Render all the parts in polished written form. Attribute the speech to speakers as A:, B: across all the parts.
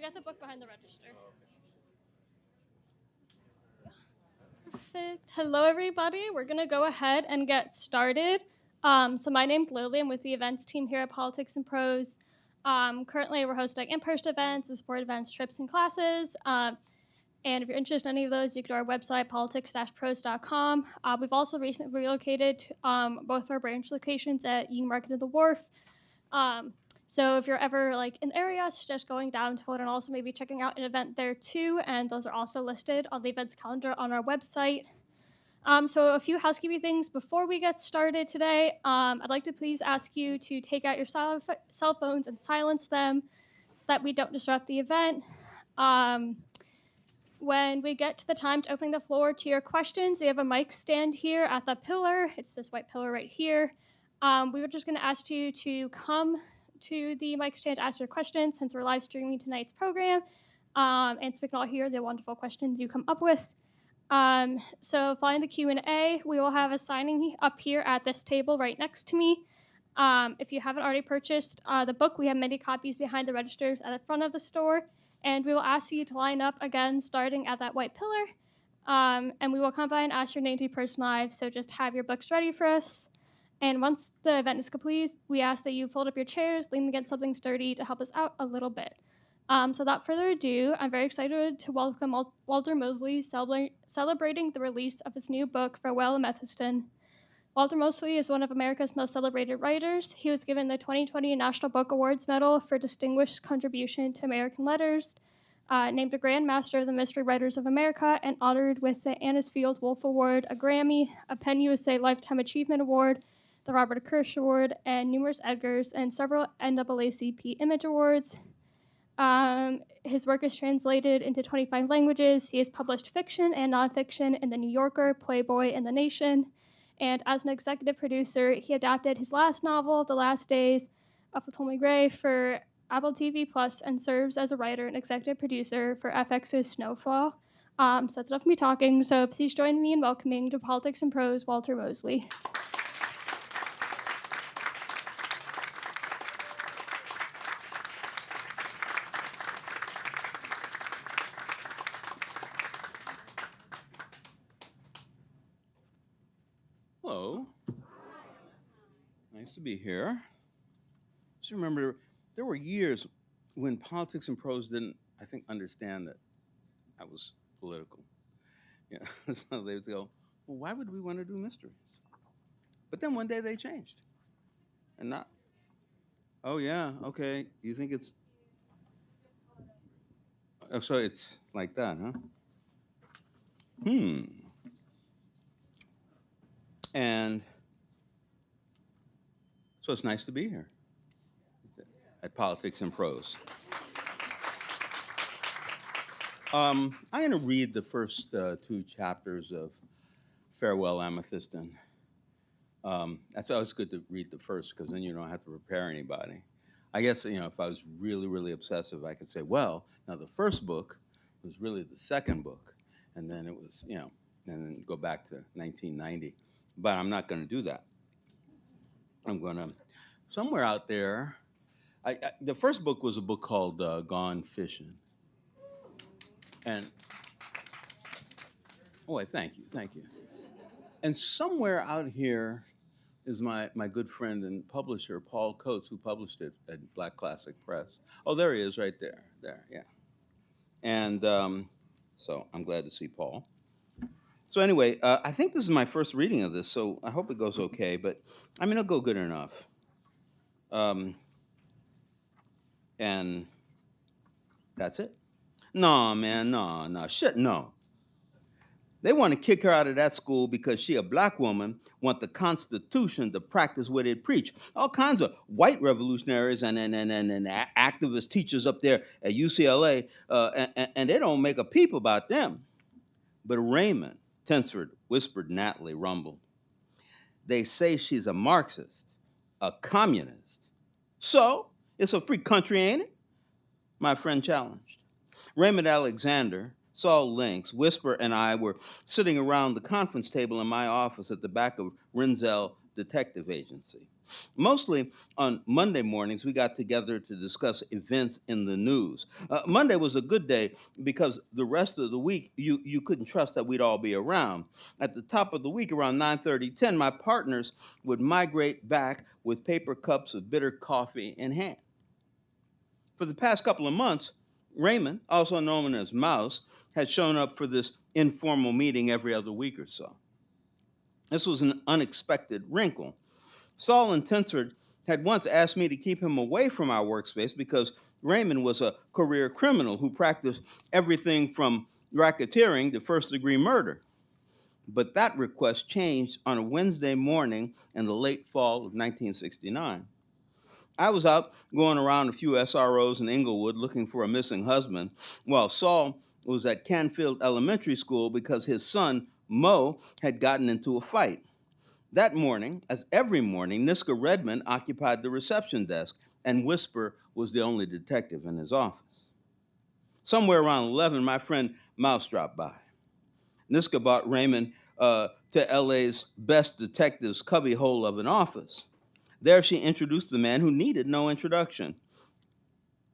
A: we got the book behind the register. Perfect. Hello, everybody. We're going to go ahead and get started. So my name's Lily. I'm with the events team here at Politics and Prose. Currently, we're hosting in-person events and sport events, trips, and classes. And if you're interested in any of those, you can go to our website, politics-prose.com. We've also recently relocated both our branch locations at Union Market and the Wharf. So if you're ever in the area, suggest going down to it and also maybe checking out an event there too. And those are also listed on the events calendar on our website. So a few housekeeping things before we get started today. I'd like to please ask you to take out your cell phones and silence them so that we don't disrupt the event. When we get to the time to opening the floor to your questions, we have a mic stand here at the pillar. It's this white pillar right here. We were just going to ask you to come to the mic stand to ask your questions since we're live streaming tonight's program, and so we can all hear the wonderful questions you come up with. So following the Q&A, we will have a signing up here at this table right next to me. If you haven't already purchased the book, we have many copies behind the registers at the front of the store, and we will ask you to line up again starting at that white pillar, and we will come by and ask your name to be personalized, so just have your books ready for us. And once the event is complete, we ask that you fold up your chairs, lean against something sturdy to help us out a little bit. So without further ado, I'm very excited to welcome Walter Mosley, celebrating the release of his new book, Farewell Amethyst. Walter Mosley is one of America's most celebrated writers. He was given the 2020 National Book Awards Medal for Distinguished Contribution to American Letters, named a Grand Master of the Mystery Writers of America, and honored with the Anisfield Wolf Award, a Grammy, a Penn USA Lifetime Achievement Award, the Robert Kirsch Award, and numerous Edgars, and several NAACP Image Awards. His work is translated into 25 languages. He has published fiction and nonfiction in The New Yorker, Playboy, and The Nation. And as an executive producer, he adapted his last novel, The Last Days of Ptolemy Gray, for Apple TV Plus, and serves as a writer and executive producer for FX's Snowfall. So that's enough of me talking. So please join me in welcoming to Politics and Prose, Walter Mosley.
B: Hello. Nice to be here. Just remember, there were years when Politics and Prose didn't, I think, understand that I was political. Yeah, so they would go, well, why would we want to do mysteries? But then one day they changed. And not, oh yeah, okay, you think it's, oh, so it's like that, huh? And so it's nice to be here at Politics and Prose. I'm going to read the first two chapters of Farewell Amethyst. That's always good to read the first because then you don't have to prepare anybody. I guess, if I was really, really obsessive, I could say, well, now the first book was really the second book. And then it was, and then go back to 1990. But I'm not going to do that. I'm going to, somewhere out there, the first book was a book called Gone Fishing. And, oh, thank you. And somewhere out here is my good friend and publisher, Paul Coates, who published it at Black Classic Press. Oh, there he is right there, yeah. And so I'm glad to see Paul. So anyway, I think this is my first reading of this, so I hope it goes okay, but I mean, it'll go good enough. And that's it. No, man, no, shit, no. They want to kick her out of that school because she a black woman, want the Constitution to practice what it preach. All kinds of white revolutionaries and activist teachers up there at UCLA, and they don't make a peep about them. But Raymond Tensford whispered, Natalie rumbled. They say she's a Marxist, a communist. So, it's a free country, ain't it? My friend challenged. Raymond Alexander Saul Links, Whisper, and I were sitting around the conference table in my office at the back of Renzel Detective Agency. Mostly on Monday mornings, we got together to discuss events in the news. Monday was a good day because the rest of the week you couldn't trust that we'd all be around. At the top of the week, around 9:30, 10, my partners would migrate back with paper cups of bitter coffee in hand. For the past couple of months, Raymond, also known as Mouse, had shown up for this informal meeting every other week or so. This was an unexpected wrinkle. Saul and Tinsford had once asked me to keep him away from our workspace because Raymond was a career criminal who practiced everything from racketeering to first degree murder. But that request changed on a Wednesday morning in the late fall of 1969. I was out going around a few SROs in Inglewood looking for a missing husband, while Saul was at Canfield Elementary School because his son, Mo, had gotten into a fight. That morning, as every morning, Niska Redmond occupied the reception desk, and Whisper was the only detective in his office. Somewhere around 11, my friend Mouse dropped by. Niska brought Raymond to LA's best detective's cubbyhole of an office. There, she introduced the man who needed no introduction.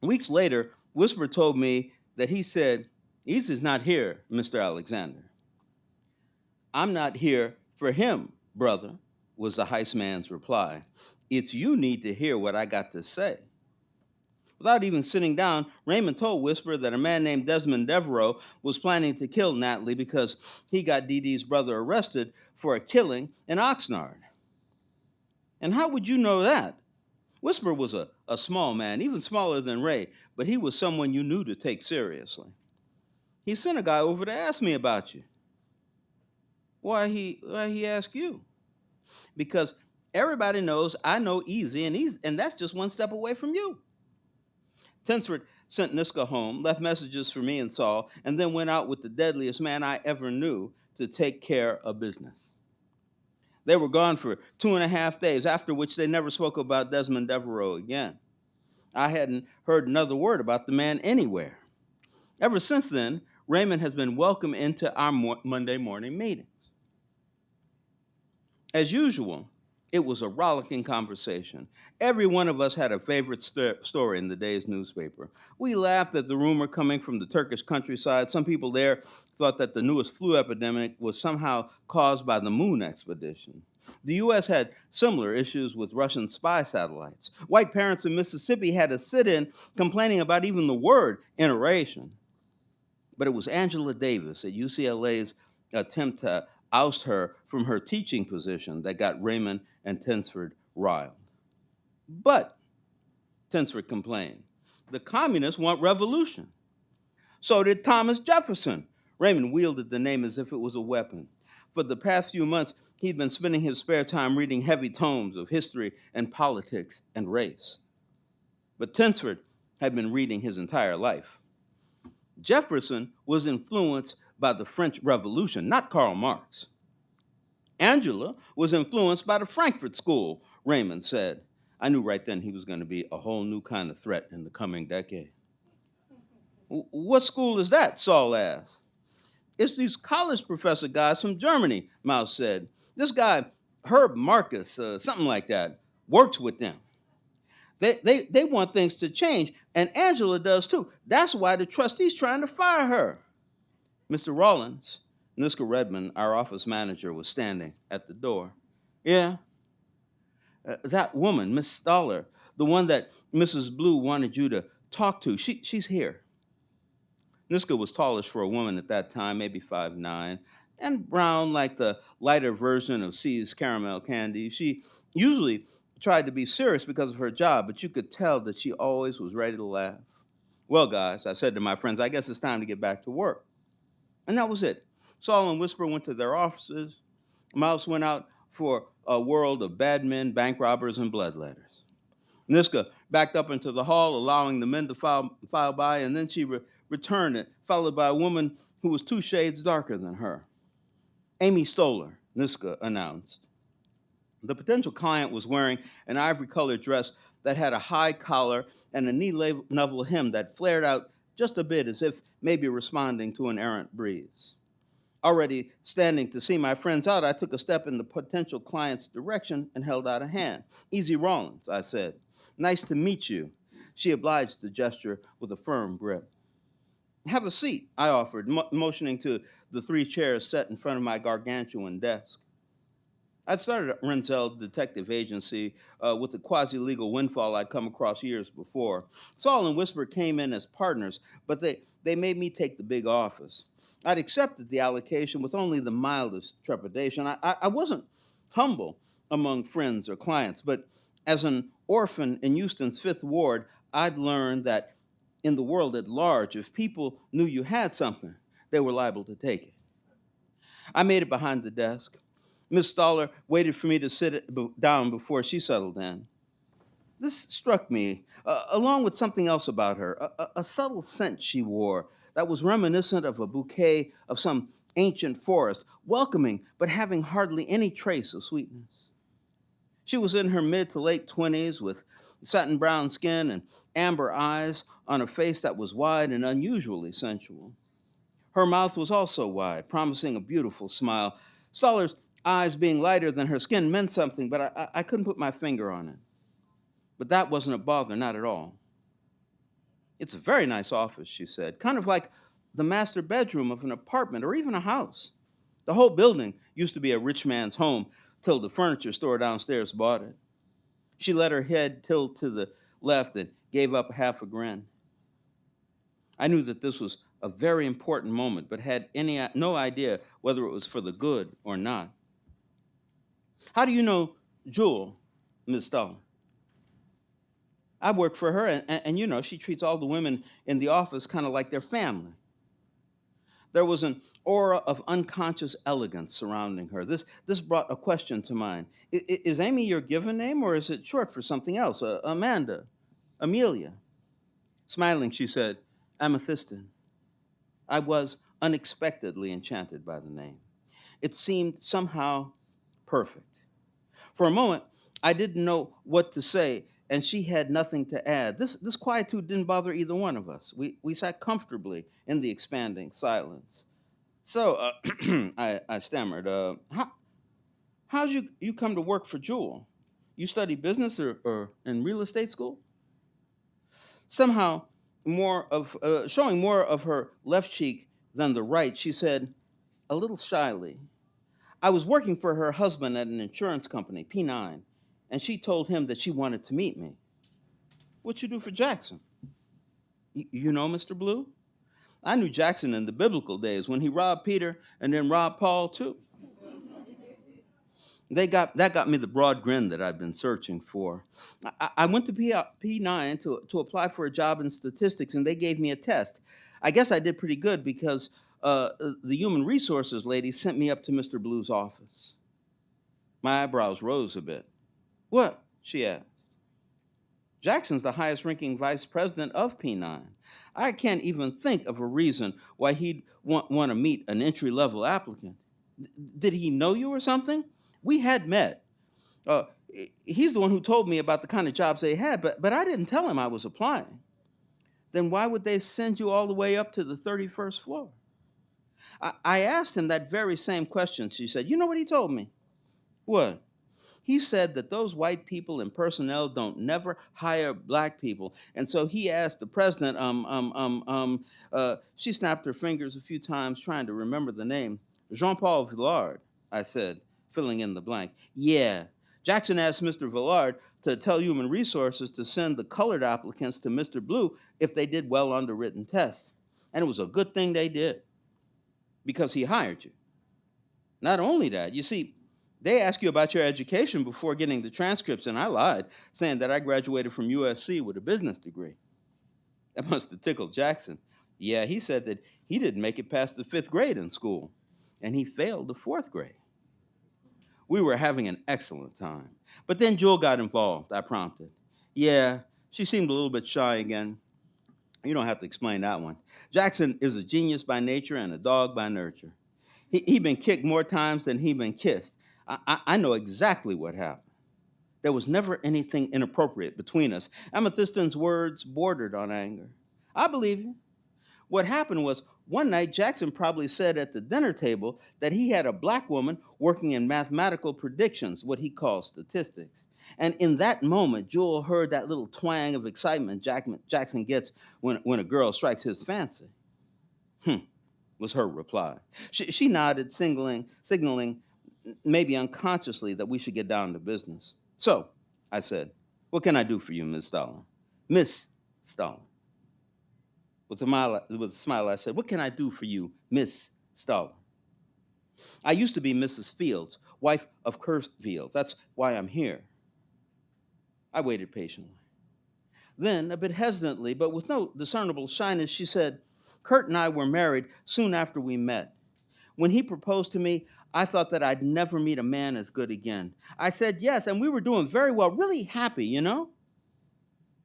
B: Weeks later, Whisper told me that he said, "Easy's not here, Mr. Alexander." "I'm not here for him, brother," was the heist man's reply. "It's you need to hear what I got to say." Without even sitting down, Raymond told Whisper that a man named Desmond Devereaux was planning to kill Natalie because he got Dee Dee's brother arrested for a killing in Oxnard. "And how would you know that?" Whisper was a small man, even smaller than Ray, but he was someone you knew to take seriously. "He sent a guy over to ask me about you." Why he asked you?" "Because everybody knows I know Easy, and that's just one step away from you." Tinsford sent Niska home, left messages for me and Saul, and then went out with the deadliest man I ever knew to take care of business. They were gone for 2.5 days, after which they never spoke about Desmond Devereaux again. I hadn't heard another word about the man anywhere. Ever since then, Raymond has been welcome into our Monday morning meetings. As usual, it was a rollicking conversation. Every one of us had a favorite story in the day's newspaper. We laughed at the rumor coming from the Turkish countryside. Some people there thought that the newest flu epidemic was somehow caused by the moon expedition. The U.S. had similar issues with Russian spy satellites. White parents in Mississippi had a sit-in complaining about even the word interration. But it was Angela Davis at UCLA's attempt to oust her from her teaching position that got Raymond and Tinsford riled. "But," Tinsford complained, "the communists want revolution. So did Thomas Jefferson." Raymond wielded the name as if it was a weapon. For the past few months, he'd been spending his spare time reading heavy tomes of history and politics and race. But Tinsford had been reading his entire life. Jefferson was influenced by the French Revolution, not Karl Marx. Angela was influenced by the Frankfurt School, Raymond said. I knew right then he was going to be a whole new kind of threat in the coming decade. "What school is that?" Saul asked. "It's these college professor guys from Germany," Mouse said. "This guy, Herb Marcus, something like that, works with them. They want things to change, and Angela does too. That's why the trustee's trying to fire her." Mr. Rollins, Niska Redmond, our office manager, was standing at the door. "Yeah, that woman, Miss Stoller, the one that Mrs. Blue wanted you to talk to, she's here." Niska was tallish for a woman at that time, maybe 5'9", and brown like the lighter version of C's caramel candy. She usually tried to be serious because of her job, but you could tell that she always was ready to laugh. "Well, guys," I said to my friends, "I guess it's time to get back to work." And that was it. Saul and Whisper went to their offices. Mouse went out for a world of bad men, bank robbers, and bloodletters. Niska backed up into the hall, allowing the men to file by, and then she returned, followed by a woman who was 2 shades darker than her. "Amy Stoller," Niska announced. The potential client was wearing an ivory-colored dress that had a high collar and a knee-level hem that flared out just a bit, as if maybe responding to an errant breeze. Already standing to see my friends out, I took a step in the potential client's direction and held out a hand. "Easy, Rollins," I said. "Nice to meet you." She obliged the gesture with a firm grip. "Have a seat," I offered, motioning to the three chairs set in front of my gargantuan desk. I started at Renzel Detective Agency with the quasi-legal windfall I'd come across years before. Saul and Whisper came in as partners, but they made me take the big office. I'd accepted the allocation with only the mildest trepidation. I wasn't humble among friends or clients, but as an orphan in Houston's Fifth Ward, I'd learned that in the world at large, if people knew you had something, they were liable to take it. I made it behind the desk. Miss Stoller waited for me to down before she settled in. This struck me, along with something else about her, a subtle scent she wore that was reminiscent of a bouquet of some ancient forest, welcoming but having hardly any trace of sweetness. She was in her mid to late 20s with satin brown skin and amber eyes on a face that was wide and unusually sensual. Her mouth was also wide, promising a beautiful smile. Stoller's eyes being lighter than her skin meant something, but I couldn't put my finger on it. But that wasn't a bother, not at all. "It's a very nice office," she said, "kind of like the master bedroom of an apartment or even a house. The whole building used to be a rich man's home till the furniture store downstairs bought it." She let her head tilt to the left and gave up half a grin. I knew that this was a very important moment, but had no idea whether it was for the good or not. "How do you know Jewel, Miss Stoller?" "I work for her, and you know, she treats all the women in the office kind of like their family." There was an aura of unconscious elegance surrounding her. This brought a question to mind. Is Amy your given name, or is it short for something else? Amanda? Amelia?" Smiling, she said, "Amethystine." I was unexpectedly enchanted by the name. It seemed somehow perfect. For a moment, I didn't know what to say, and she had nothing to add. This quietude didn't bother either one of us. We sat comfortably in the expanding silence. "So," I stammered, how'd you come to work for Jewel? You study business or in real estate school?" Somehow, showing more of her left cheek than the right, she said, a little shyly, "I was working for her husband at an insurance company, P9, and she told him that she wanted to meet me." "What you do for Jackson?" You know Mr. Blue? I knew Jackson in the biblical days when he robbed Peter and then robbed Paul too." That got me the broad grin that I've been searching for. I went to P9 to apply for a job in statistics, and they gave me a test. I guess I did pretty good because the human resources lady sent me up to Mr. Blue's office. My eyebrows rose a bit. "What?" she asked. "Jackson's the highest ranking vice president of P9. I can't even think of a reason why he'd want to meet an entry level applicant. Did he know you or something? We had met. Uh, he's the one who told me about the kind of jobs they had, but I didn't tell him I was applying." "Then why would they send you all the way up to the 31st floor?" I asked him that very same question, she said. You know what he told me? "What?" "He said that those white people in personnel don't never hire black people. And so he asked the president, she snapped her fingers a few times trying to remember the name. "Jean-Paul Villard," I said, filling in the blank. "Yeah. Jackson asked Mr. Villard to tell Human Resources to send the colored applicants to Mr. Blue if they did well on the written test. And it was a good thing they did, because he hired you. Not only that, you see, they ask you about your education before getting the transcripts, and I lied, saying that I graduated from USC with a business degree. That must have tickled Jackson. Yeah, he said that he didn't make it past the 5th grade in school, and he failed the 4th grade. We were having an excellent time. But then Jewel got involved, I prompted. Yeah, she seemed a little bit shy again. You don't have to explain that one. Jackson is a genius by nature and a dog by nurture. He been kicked more times than he been kissed. I know exactly what happened. There was never anything inappropriate between us. Amethystine's words bordered on anger. I believe you. What happened was one night Jackson probably said at the dinner table that he had a black woman working in mathematical predictions, what he calls statistics. And in that moment, Jewel heard that little twang of excitement Jackson gets when a girl strikes his fancy. Hmm, was her reply. She nodded, signaling maybe unconsciously that we should get down to business. So, I said, what can I do for you, Miss Stoller? Miss Stoller. With a smile, I said, what can I do for you, Miss Stoller? I used to be Mrs. Fields, wife of Curt Fields. That's why I'm here. I waited patiently. Then, a bit hesitantly, but with no discernible shyness, she said, Curt and I were married soon after we met. When he proposed to me, I thought that I'd never meet a man as good again. I said yes, and we were doing very well, really happy, you know?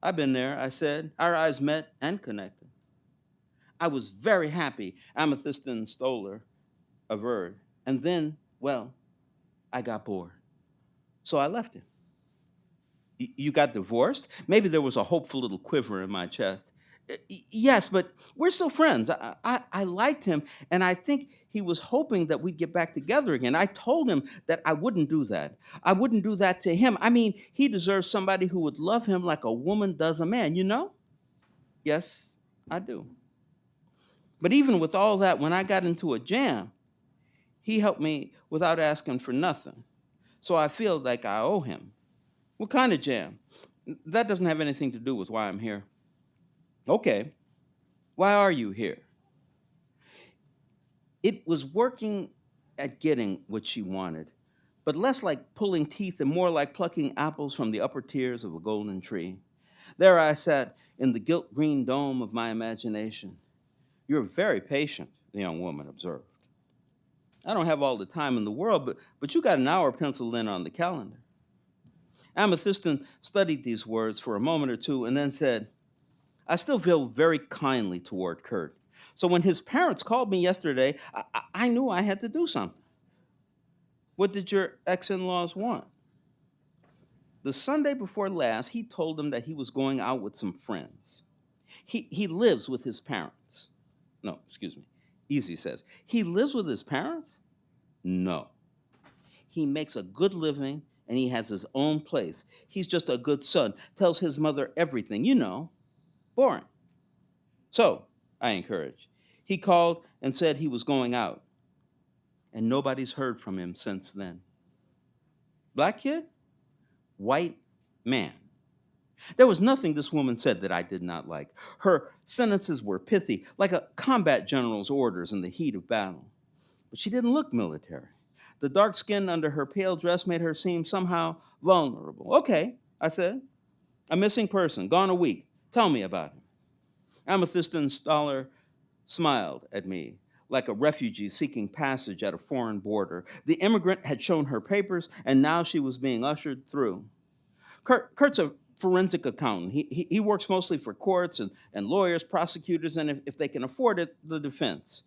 B: I've been there, I said. Our eyes met and connected. I was very happy, Amethystine Stoller averred. And then, well, I got bored. So I left him. You got divorced? Maybe there was a hopeful little quiver in my chest. Yes, but we're still friends. I liked him, and I think he was hoping that we'd get back together again. I told him that I wouldn't do that. I wouldn't do that to him. I mean, he deserves somebody who would love him like a woman does a man, you know? Yes, I do. But even with all that, when I got into a jam, he helped me without asking for nothing. So I feel like I owe him. What kind of jam? That doesn't have anything to do with why I'm here. Okay, why are you here? It was working at getting what she wanted, but less like pulling teeth and more like plucking apples from the upper tiers of a golden tree. There I sat in the gilt green dome of my imagination. You're very patient, the young woman observed. I don't have all the time in the world, but you got an hour penciled in on the calendar. Amethystine studied these words for a moment or two and then said, I still feel very kindly toward Curt. So when his parents called me yesterday, I knew I had to do something. What did your ex-in-laws want? The Sunday before last, he told them that he was going out with some friends. He lives with his parents. No, excuse me. Easy says. He lives with his parents? No. He makes a good living and he has his own place. He's just a good son, tells his mother everything, you know. Boring. So, I encouraged. He called and said he was going out. And nobody's heard from him since then. Black kid? White man. There was nothing this woman said that I did not like. Her sentences were pithy, like a combat general's orders in the heat of battle. But she didn't look military. The dark skin under her pale dress made her seem somehow vulnerable. Okay, I said. A missing person, gone a week. Tell me about him. Amethystine Stoller smiled at me like a refugee seeking passage at a foreign border. The immigrant had shown her papers, and now she was being ushered through. Kurt's a forensic accountant. He works mostly for courts and lawyers, prosecutors, and if they can afford it, the defense.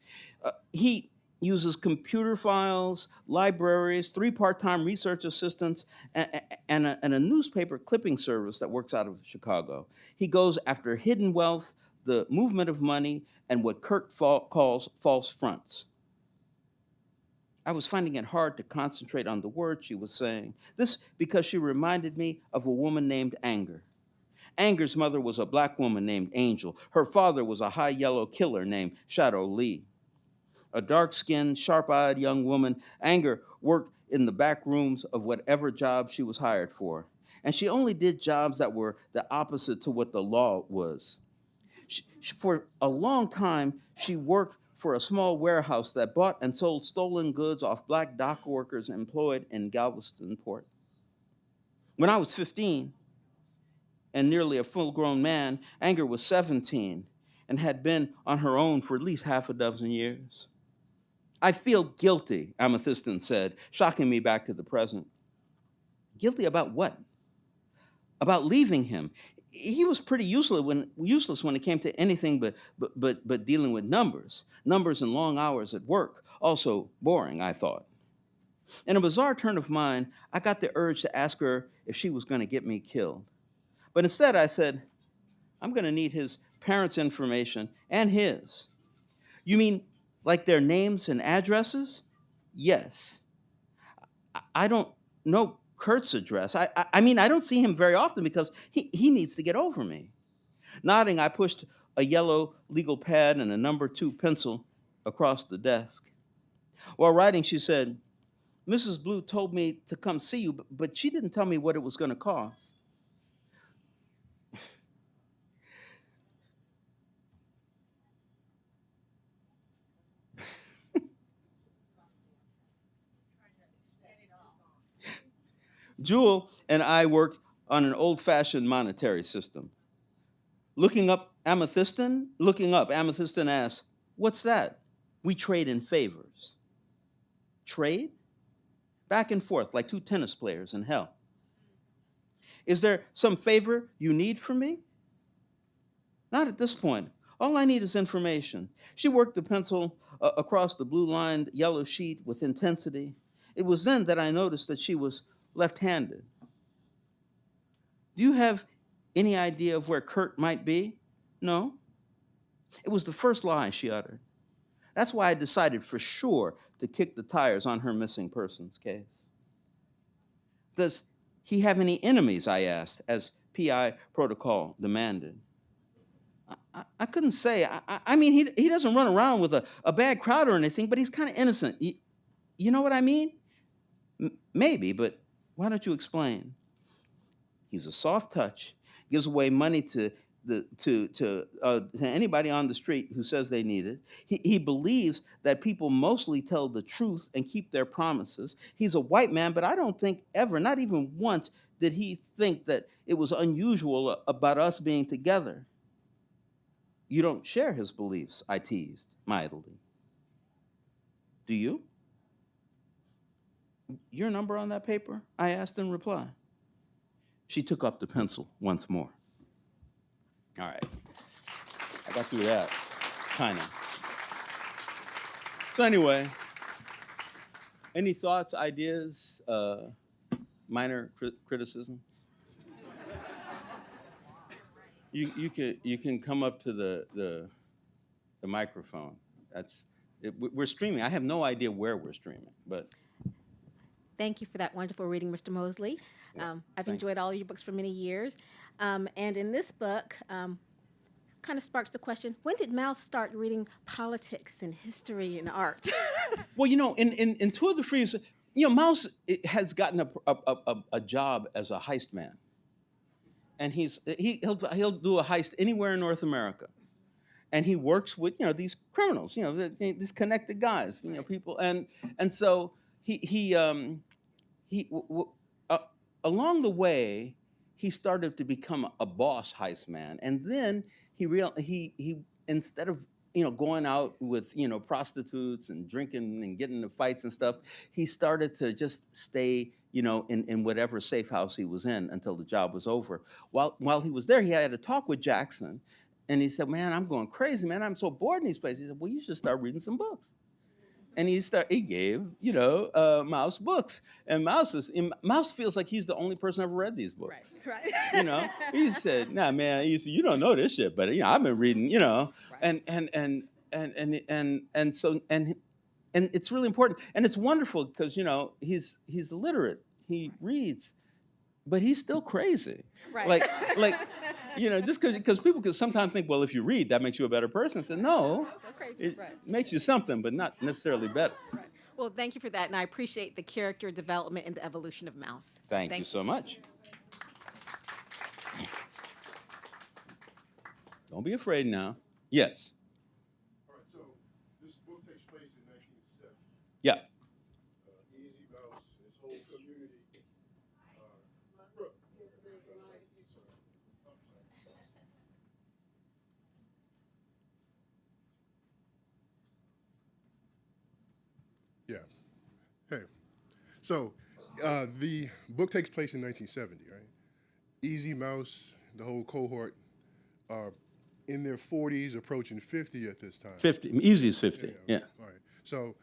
B: He uses computer files, libraries, 3 part-time research assistants, and a newspaper clipping service that works out of Chicago. He goes after hidden wealth, the movement of money, and what Curt calls false fronts. I was finding it hard to concentrate on the words she was saying. This because she reminded me of a woman named Anger. Anger's mother was a black woman named Angel. Her father was a high yellow killer named Shadow Lee. A dark-skinned, sharp-eyed young woman, Anger worked in the back rooms of whatever job she was hired for. And she only did jobs that were the opposite to what the law was. For a long time, she worked for a small warehouse that bought and sold stolen goods off black dock workers employed in Galveston Port. When I was 15 and nearly a full-grown man, Anger was 17 and had been on her own for at least half a dozen years. I feel guilty, Amethystine said, shocking me back to the present. Guilty about what? About leaving him. He was pretty useless when it came to anything but dealing with numbers and long hours at work. Also boring, I thought. In a bizarre turn of mind, I got the urge to ask her if she was going to get me killed. But instead I said, I'm going to need his parents' information and his. You mean like their names and addresses? Yes. I don't know Kurt's address. I mean, I don't see him very often because he needs to get over me. Nodding, I pushed a yellow legal pad and a number 2 pencil across the desk. While writing, she said, Mrs. Blue told me to come see you, but she didn't tell me what it was going to cost. Jewel and I worked on an old-fashioned monetary system. Looking up, Amethystine asked, what's that? We trade in favors. Trade? Back and forth like 2 tennis players in hell. Is there some favor you need from me? Not at this point. All I need is information. She worked the pencil across the blue-lined yellow sheet with intensity. It was then that I noticed that she was left-handed. Do you have any idea of where Curt might be? No. It was the first lie she uttered. That's why I decided for sure to kick the tires on her missing persons case. Does he have any enemies? I asked, as PI protocol demanded. I couldn't say. I mean, he doesn't run around with a bad crowd or anything, but he's kind of innocent. You know what I mean? Maybe, but why don't you explain? He's a soft touch, gives away money to anybody on the street who says they need it. He believes that people mostly tell the truth and keep their promises. He's a white man, but I don't think ever, not even once, did he think that it was unusual about us being together. You don't share his beliefs, I teased mildly. Do you? Your number on that paper? I asked in reply. She took up the pencil once more. All right. I got through that, kind of. So anyway, any thoughts, ideas, minor criticisms? You can come up to the microphone. We're streaming. I have no idea where we're streaming, but.
C: Thank you for that wonderful reading, Mr. Mosley. I've enjoyed all of your books for many years. And in this book, kind of sparks the question, when did Mouse start reading politics and history and art?
B: Well, in Two of the Frees, Mouse has gotten a job as a heist man. And he'll do a heist anywhere in North America. And he works with, these criminals, these connected guys, people. And so along the way, he started to become a boss heist man, and then he instead of going out with prostitutes and drinking and getting into fights and stuff, he started to just stay in whatever safe house he was in until the job was over. While he was there, he had a talk with Jackson, and he said, "Man, I'm going crazy, man. I'm so bored in these places." He said, "Well, you should start reading some books." And he gave, Mouse books. And Mouse feels like he's the only person ever read these books.
C: Right.
B: He said, "Nah, man," he said, "you don't know this shit, but I've been reading,
C: Right.
B: and it's really important. And it's wonderful because, he's literate. He reads, but he's still crazy.
C: Right.
B: Like, just because people can sometimes think, well, if you read, that makes you a better person. I said, no,
C: Still crazy.
B: it
C: Right.
B: makes you something, but not necessarily better.
C: Right. Well, thank you for that, and I appreciate the character development and the evolution of Mouse.
B: Thank you so much. Don't be afraid now. Yes.
D: All right, so this book takes place in 1970.
B: Yeah.
D: Easy Mouse, his whole community. Yeah. Hey. So the book takes place in 1970, right? Easy Mouse, the whole cohort, are in their 40s, approaching 50 at this time.
B: 50. Easy is 50. Yeah.
D: All right. So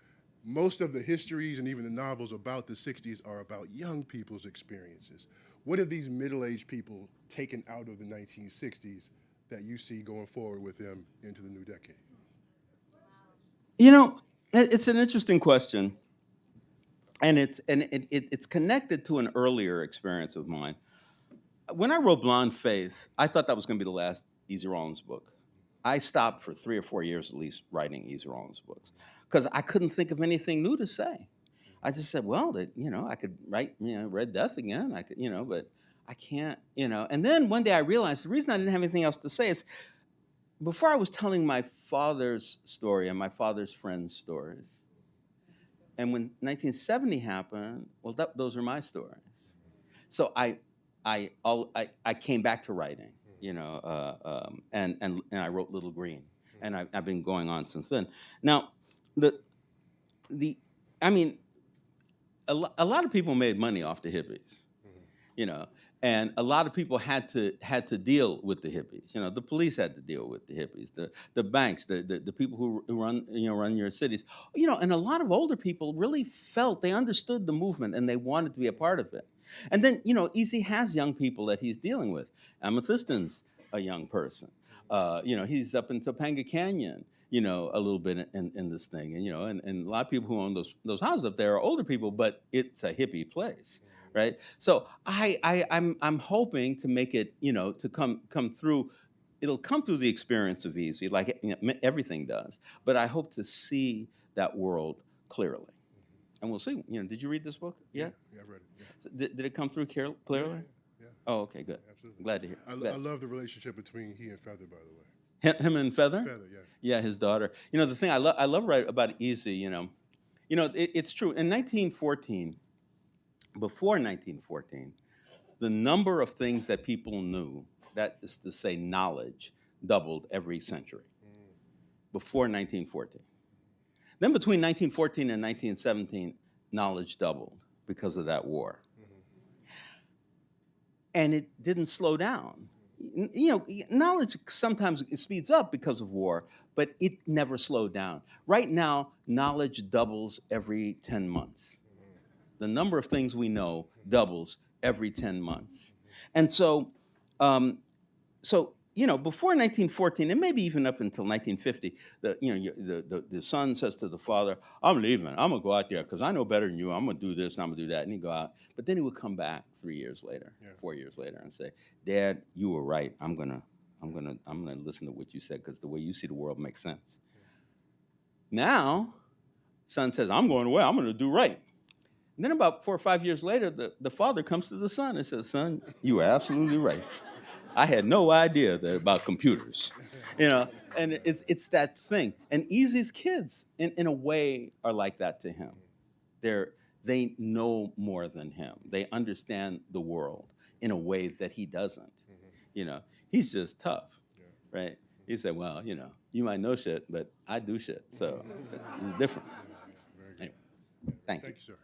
D: most of the histories and even the novels about the 60s are about young people's experiences. What have these middle-aged people taken out of the 1960s that you see going forward with them into the new decade?
B: You know, it's an interesting question, and it's connected to an earlier experience of mine. When I wrote Blonde Faith, I thought that was going to be the last Easy Rollins book. I stopped for 3 or 4 years at least writing Easy Rollins books because I couldn't think of anything new to say. I just said, well, I could write, Red Death again. I could, but I can't, And then one day I realized the reason I didn't have anything else to say is before I was telling my father's story and my father's friends' stories. And when 1970 happened, well, those are my stories. So I came back to writing, and I wrote Little Green, and I've been going on since then. Now, I mean, a lot of people made money off the hippies, and a lot of people had to deal with the hippies. The police had to deal with the hippies, the banks, the people who run your cities, and a lot of older people really felt they understood the movement and they wanted to be a part of it. And then, Easy has young people that he's dealing with. Amethystine's a young person. He's up in Topanga Canyon, a little bit in this thing. And a lot of people who own those houses up there are older people, but it's a hippie place, right? So I'm hoping to make it, to come through. It'll come through the experience of Easy, like everything does. But I hope to see that world clearly. And we'll see. Did you read this book? Yeah,
D: I've read it. Yeah.
B: So did it come through clearly?
D: Yeah.
B: Oh, okay, good.
D: Absolutely.
B: Glad to hear.
D: I love the relationship between he and Feather, by the way.
B: Him and Feather?
D: Feather, yeah.
B: Yeah, his daughter. The thing I love right about Easy. It's true. In 1914, before 1914, the number of things that people knew, that is to say, knowledge, doubled every century. Before 1914. Then between 1914 and 1917, knowledge doubled because of that war. And it didn't slow down. Knowledge sometimes speeds up because of war, but it never slowed down. Right now, knowledge doubles every 10 months. The number of things we know doubles every 10 months. And so, before 1914, and maybe even up until 1950, the son says to the father, "I'm leaving. I'm gonna go out there because I know better than you. I'm gonna do this. I'm gonna do that." And he'd go out, but then he would come back 3 years later, 4 years later, and say, "Dad, you were right. I'm gonna listen to what you said because the way you see the world makes sense." Now, son says, "I'm going away. I'm gonna do right." And then about 4 or 5 years later, the father comes to the son and says, "Son, you were absolutely right. I had no idea about computers," and it's that thing. And Easy's kids, in a way, are like that to him. They know more than him. They understand the world in a way that he doesn't. He's just tough, right? He said, "Well, you might know shit, but I do shit, so there's a difference." Anyway, thank you.
D: Thank you, sir.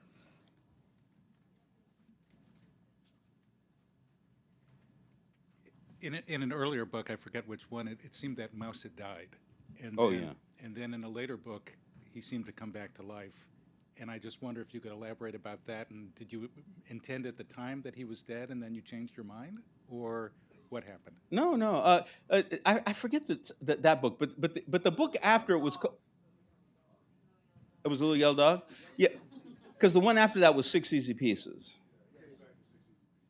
E: In an earlier book, I forget which one, it seemed that Mouse had died. And
B: Oh,
E: then,
B: yeah.
E: And then in a later book, he seemed to come back to life. And I just wonder if you could elaborate about that. And did you intend at the time that he was dead and then you changed your mind? Or what happened?
B: No. I forget that book, but the book after it was it was a Little Yellow Dog? Yeah, because the one after that was 6 Easy Pieces.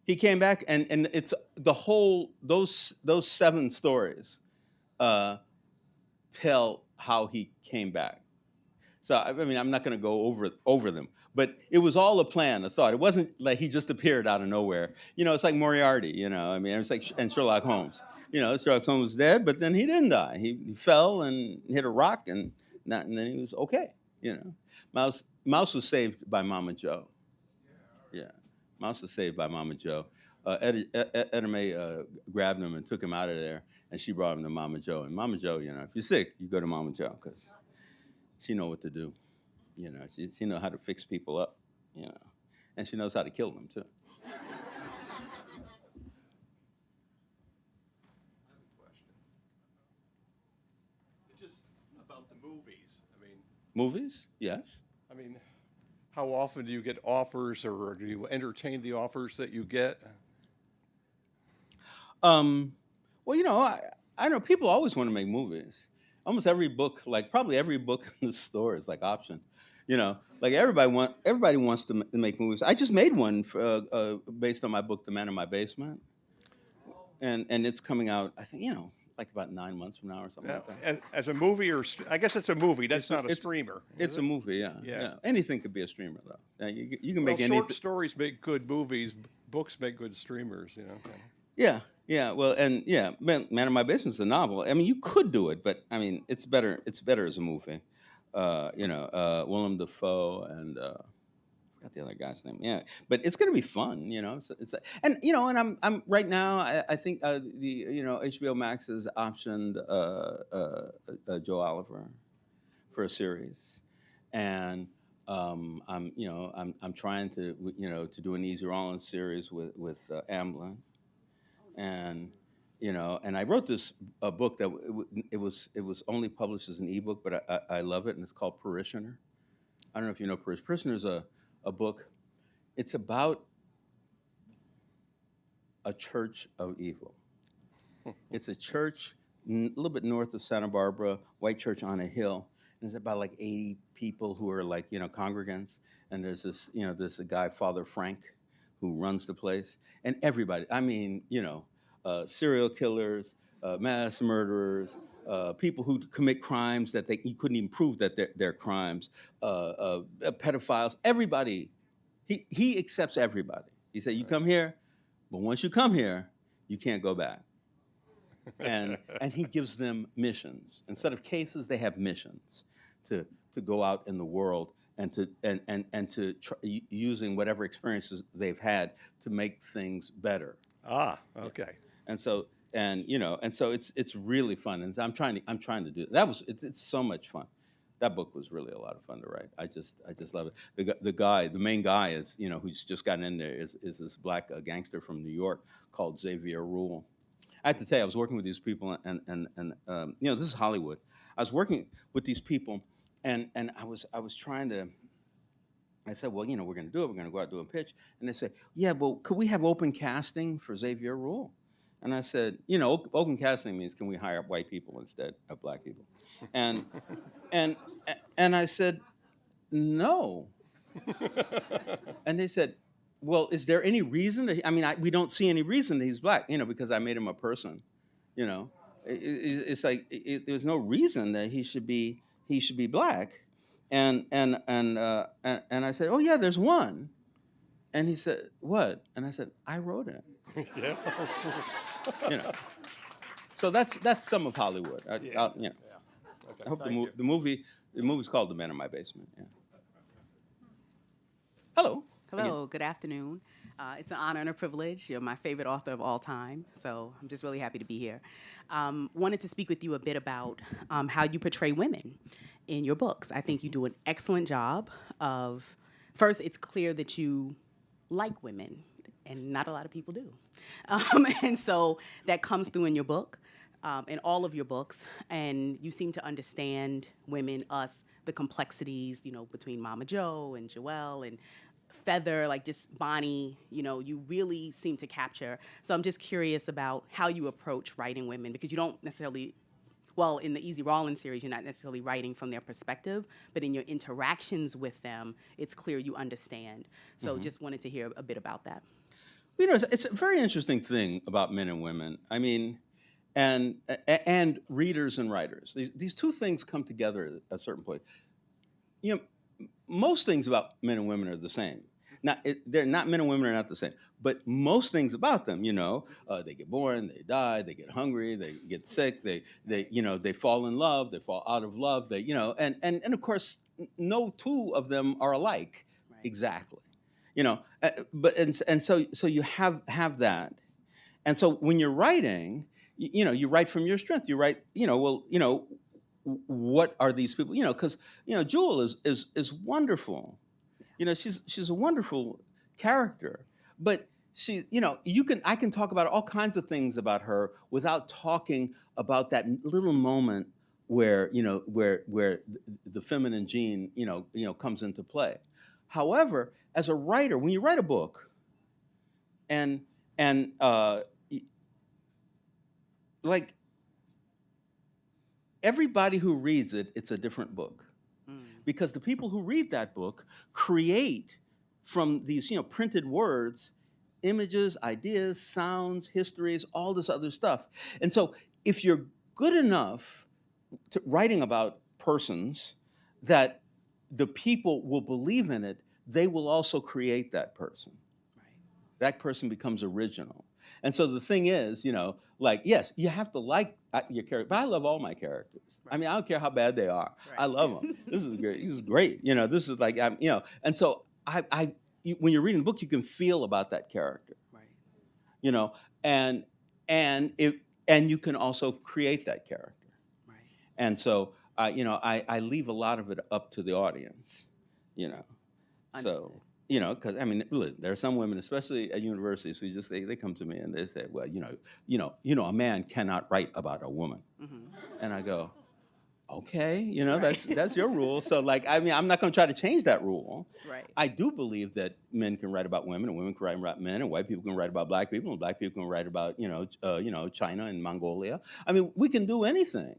B: He came back, and it's the whole, those 7 stories tell how he came back. So, I mean, I'm not going to go over them, but it was all a plan, a thought. It wasn't like he just appeared out of nowhere. It's like Moriarty, I mean, it's like, and Sherlock Holmes. Sherlock Holmes was dead, but then he didn't die. He fell and hit a rock, and then he was okay, Mouse was saved by Mama Joe. Yeah. Mouse was saved by Mama Joe. Edna May grabbed him and took him out of there, and she brought him to Mama Joe. And Mama Joe, if you're sick, you go to Mama Joe because she know what to do. She know how to fix people up, and she knows how to kill them too.
F: I have a question. It's just about the movies. I mean,
B: Movies? Yes.
F: I mean, how often do you get offers, or do you entertain the offers that you get?
B: Well, I know people always want to make movies. Almost every book, like probably every book in the store is like option. Like everybody wants to make movies. I just made one based on my book, The Man in My Basement, and it's coming out. I think like about 9 months from now or something
F: Now,
B: like that.
F: as a movie, I guess it's a movie. That's
B: It's a-
F: not a
B: it's-
F: streamer.
B: It's
F: is
B: a
F: it?
B: movie, yeah.
F: Yeah.
B: Anything could be a streamer though. You can
F: Well,
B: make anything.
F: short stories make good movies. Books make good streamers.
B: Yeah. Well, and Man in My Basement is a novel. I mean, you could do it, but I mean, it's better. It's better as a movie. Willem Dafoe and I forgot the other guy's name. Yeah, but it's going to be fun. And I'm right now. I think the HBO Max has optioned Joe Oliver for a series, and I'm trying to to do an Easy Rollins series with Amblin, and and I wrote this book that it was only published as an ebook, but I love it, and it's called Parishioner. I don't know if you know Parishioner. Parishioner is a book. It's about a church of evil. It's a church a little bit north of Santa Barbara, white church on a hill. And it's about like 80 people who are like congregants. And there's this guy, Father Frank, who runs the place. And everybody, I mean, serial killers, mass murderers, people who commit crimes that you couldn't even prove that they're crimes, pedophiles, everybody. He accepts everybody. He said, you come here, but once you come here, you can't go back. And he gives them missions. Instead of cases, they have missions to go out in the world and to using whatever experiences they've had to make things better.
F: Ah, okay.
B: And so it's really fun. And I'm trying to do that. It's so much fun. That book was really a lot of fun to write. I just love it. The main guy is who's just gotten in there is this black gangster from New York called Xavier Rule. I have to tell you, I was working with these people, and this is Hollywood. I was working with these people, and I was trying to. I said, well, we're going to do it. We're going to go out and do a pitch, and they said, yeah, well, could we have open casting for Xavier Rule? And I said, open casting means can we hire white people instead of black people? And I said, no. And they said, well, is there any reason we don't see any reason that he's black, because I made him a person, it's like there's no reason that he should be black, and I said, oh yeah, there's one, and he said, what? And I said, I wrote it.
F: Yeah.
B: So that's some of Hollywood.
F: Okay,
B: I hope
F: thank you.
B: the movie's called The Man in My Basement. Yeah. Hello.
G: Hello, good afternoon. It's an honor and a privilege. You're my favorite author of all time, so I'm just really happy to be here. Wanted to speak with you a bit about how you portray women in your books. I think you do an excellent job of, first, it's clear that you like women, and not a lot of people do. And so that comes through in your book, in all of your books, and you seem to understand women, us, the complexities, between Mama Joe and Joelle and Feather, like just Bonnie, you really seem to capture. So I'm just curious about how you approach writing women, because you don't necessarily, well, in the Easy Rollins series, you're not necessarily writing from their perspective, but in your interactions with them, it's clear you understand. So just wanted to hear a bit about that.
B: It's a very interesting thing about men and women. I mean, and readers and writers. These two things come together at a certain point. Most things about men and women are the same. They're not men and women are not the same, but most things about them, they get born, they die, they get hungry, they get sick, they fall in love, they fall out of love, and of course, no two of them are alike, right. Exactly, so you have that, and so when you're writing, you write from your strength. You write, what are these people? Because Jewel is wonderful. She's a wonderful character, but she, I can talk about all kinds of things about her without talking about that little moment where where the feminine gene comes into play. However, as a writer, when you write a book, and like everybody who reads it, it's a different book. Because the people who read that book create from these, printed words, images, ideas, sounds, histories, all this other stuff. And so if you're good enough writing about persons that the people will believe in it, they will also create that person. That person becomes original. And so the thing is, like, yes, you have to like your character, but I love all my characters. I mean, I don't care how bad they are. I love them. This is great. This is great. This is like, and so when you're reading the book, you can feel about that character. And you can also create that character. And so, I leave a lot of it up to the audience, So, because I mean, look, there are some women, especially at universities, who just they come to me and they say, well, a man cannot write about a woman, and I go, okay, that's your rule. So, like, I mean, I'm not going to try to change that rule. I do believe that men can write about women, and women can write about men, and white people can write about black people, and black people can write about China and Mongolia. I mean, we can do anything,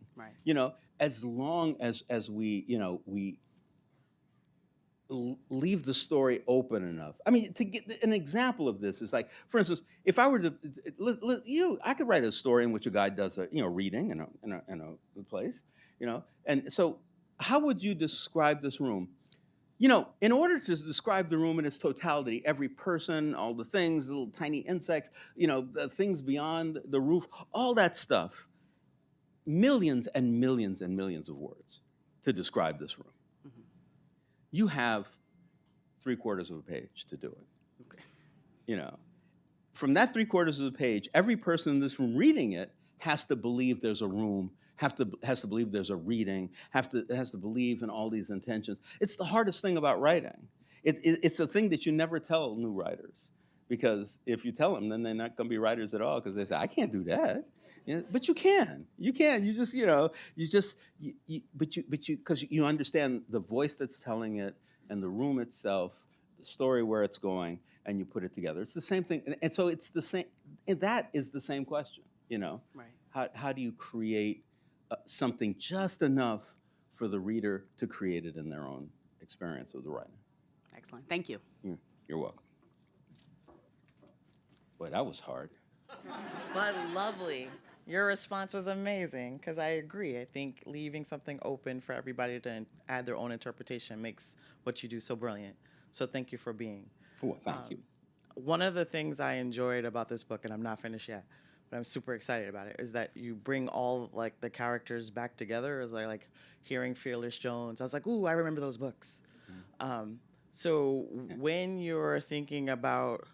B: as long as we leave the story open enough. I mean, to get an example of this is like, for instance, if I were to, I could write a story in which a guy does a reading in a place, and so how would you describe this room? In order to describe the room in its totality, every person, all the things, the little tiny insects, the things beyond the roof, all that stuff, millions and millions and millions of words to describe this room. You have 3/4 of a page to do it. From that 3/4 of the page, every person in this room reading it has to believe there's a room, has to believe there's a reading, has to believe in all these intentions. It's the hardest thing about writing. It's a thing that you never tell new writers, because if you tell them, then they're not going to be writers at all, because they say, I can't do that. But you can. You just, because you understand the voice that's telling it and the room itself, the story where it's going, and you put it together. It's the same thing. And so it's the same, and that is the same question, How do you create something just enough for the reader to create it in their own experience of the writing?
G: Excellent. Thank you.
B: You're welcome. Boy, that was hard.
H: But lovely. Your response was amazing, because I agree. I think leaving something open for everybody to add their own interpretation makes what you do so brilliant. So thank you for being.
B: Well, thank you.
H: One of the things I enjoyed about this book, and I'm not finished yet, but I'm super excited about it, is that you bring all like the characters back together. As like hearing Fearless Jones, I was like, ooh, I remember those books. So when you're thinking about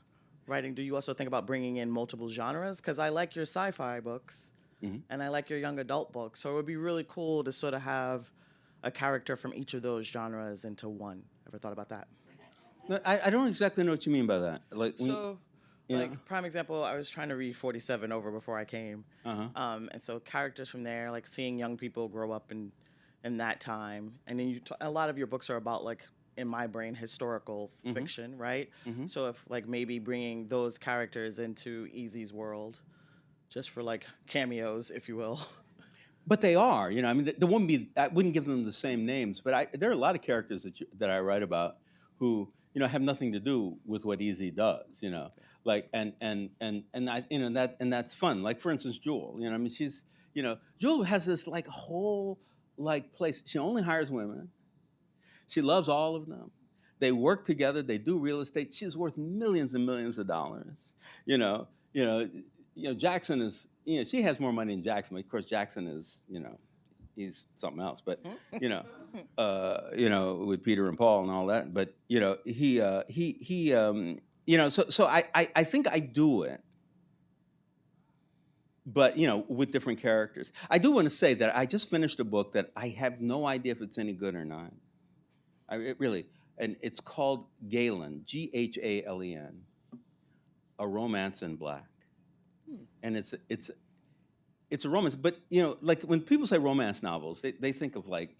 H: writing, do you also think about bringing in multiple genres? Because I like your sci-fi books, and I like your young adult books. So it would be really cool to sort of have a character from each of those genres into one. Ever thought about that?
B: No, I don't exactly know what you mean by that. Like,
H: prime example, I was trying to read 47 over before I came. And so characters from there, like seeing young people grow up in that time. And then a lot of your books are about, like, in my brain, historical fiction, right? So if like maybe bringing those characters into Easy's world, just for like cameos, if you will.
B: But they are, I mean, there wouldn't be. I wouldn't give them the same names, but there are a lot of characters that I write about who have nothing to do with what Easy does, like and that's fun. Like, for instance, Jewel, I mean, she's Jewel has this like whole like place. She only hires women. She loves all of them. They work together. They do real estate. She's worth millions and millions of dollars. Jackson is. She has more money than Jackson. But of course, Jackson is. He's something else. But with Peter and Paul and all that. But So I think I do it. But with different characters. I do want to say that I just finished a book that I have no idea if it's any good or not. And it's called Galen, Galen, A Romance in Black, and it's a romance. But like when people say romance novels, they think of like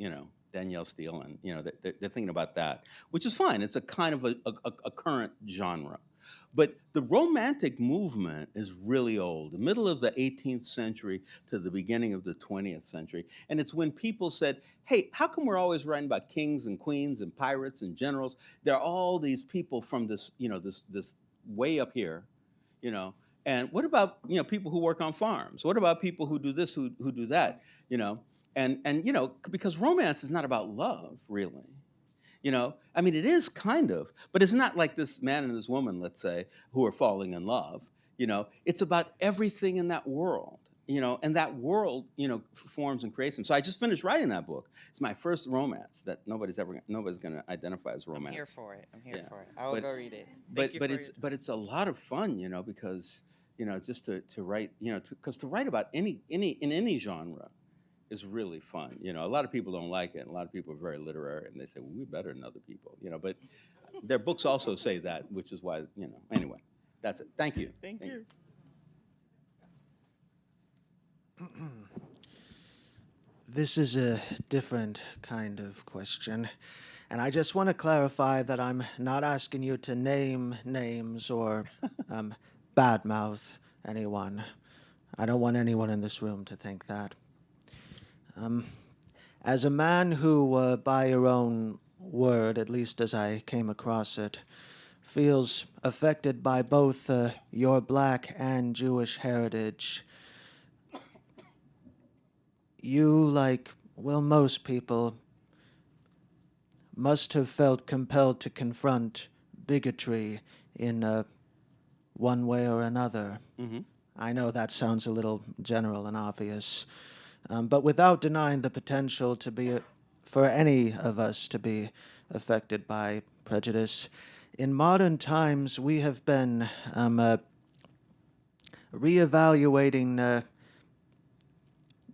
B: Danielle Steele, and they're thinking about that, which is fine. It's a kind of a current genre. But the Romantic movement is really old, the middle of the 18th century to the beginning of the 20th century. And it's when people said, hey, how come we're always writing about kings and queens and pirates and generals? There are all these people from this, this way up here, you know. And what about, people who work on farms? What about people who do this, who do that, you know? And because romance is not about love, really. I mean, it is kind of, but it's not like this man and this woman, let's say, who are falling in love. It's about everything in that world, and that world, forms and creates them. So I just finished writing that book. It's my first romance that nobody's going to identify as romance.
H: I'm here for it.
B: Yeah.
H: I will go read it.
B: But it's a lot of fun, because just to write, because to write about in any genre is really fun. A lot of people don't like it, and a lot of people are very literary, and they say, well, we're better than other people, but their books also say that, which is why, anyway, that's it. Thank you.
H: Thank you.
I: This is a different kind of question, and I just want to clarify that I'm not asking you to name names or badmouth anyone. I don't want anyone in this room to think that. As a man who, by your own word, at least as I came across it, feels affected by both your black and Jewish heritage, you, like, well, most people, must have felt compelled to confront bigotry in one way or another.
B: Mm-hmm.
I: I know that sounds a little general and obvious. But without denying the potential for any of us to be affected by prejudice, in modern times we have been reevaluating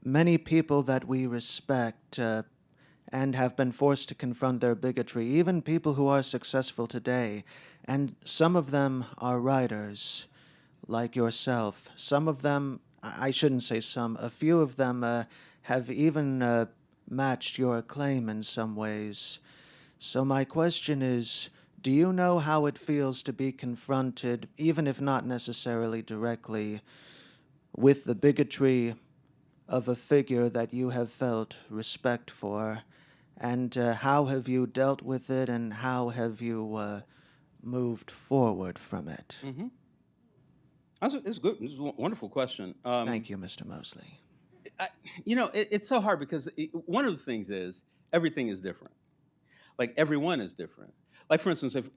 I: many people that we respect and have been forced to confront their bigotry, even people who are successful today. And some of them are writers, like yourself. Some of them, I shouldn't say some, a few of them have even matched your claim in some ways. So my question is, do you know how it feels to be confronted, even if not necessarily directly, with the bigotry of a figure that you have felt respect for? And how have you dealt with it, and how have you moved forward from it?
B: Mm-hmm. It's good. This is a wonderful question.
I: Thank you, Mr. Mosley.
B: It's so hard because one of the things is everything is different. Like everyone is different. Like for instance, if